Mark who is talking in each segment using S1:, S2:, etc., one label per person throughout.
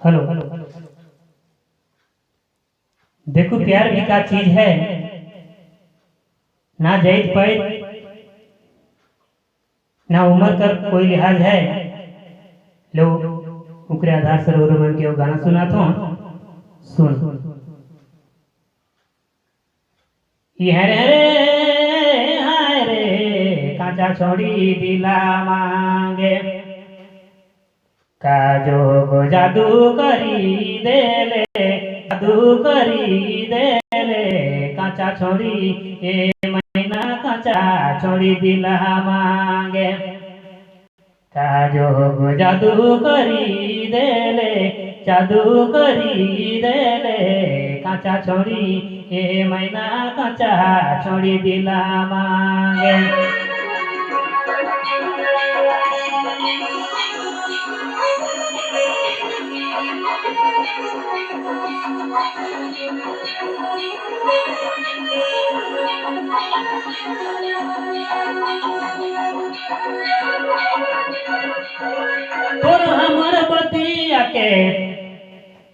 S1: Hello. देखो प्यार भी का चीज है, ना जायज पैद ना उम्र का कोई लिहाज है। लो उकरे आधार से रो रो मन के वो गाना सुना तो सुन। ये रे हाय रे कांचा छोड़ी दिला मांगे, काजो गो जादू करी देले, जादू करी देले कांचा छोड़ी ए महीना कांचा छोड़ी दिला मांगे, काजो गो जादू करी देले, जादू करी देले कांचा छोड़ी ए महीना कांचा छोड़ी दिला मांगे। तोर हमर बतिया के,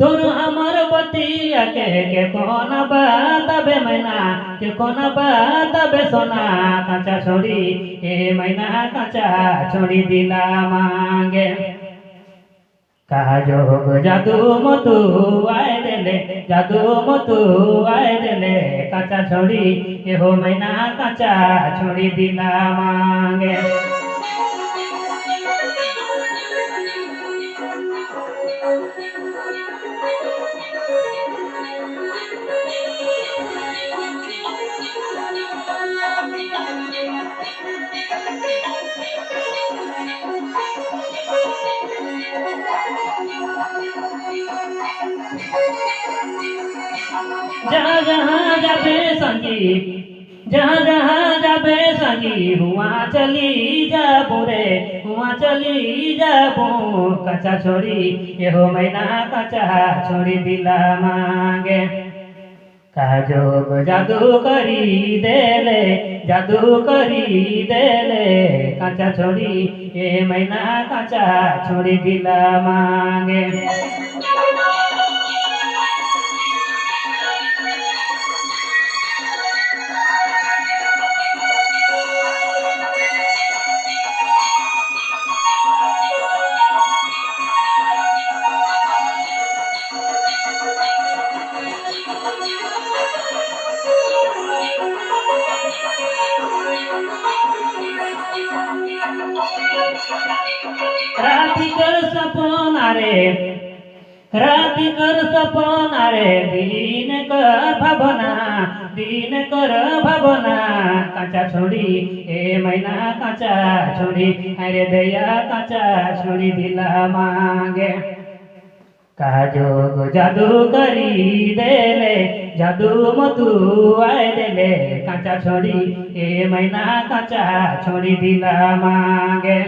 S1: तोर हमर बतिया के कौन बात बे मैना, के कौन बात बे सोना कांचा छोड़ी ए मैना कांचा छोड़ी दिला मांगे, काजो जादू मतू आए देले, जादू मतू आए देले कांचा छोड़ी ए हो मैना कांचा छोड़ी दिला मांगे। जहाँ जहाँ जाबे संगी, जहाँ जहाँ जाबे संगी हुआ चली जाबो रे, हुआ चली जाबो कांचा छोड़ी ये हो मैना कांचा छोड़ी दिला मांगे, काजो जादू करी देले, जादू करी देले कांचा छोड़ी ये मैना कांचा छोड़ी दिला मांगे। रातिकर सपना रे, रातिकर सपना रे दिन कर भावना, दिन कर भावना कांचा छोड़ी ए मैना कांचा छोड़ी अरे दया कांचा छोड़ी दिला मांगे, काजो जादू करी देले, जादू मतू आए देले कांचा छोड़ी ए मैना कांचा छोड़ी दिला मांगे।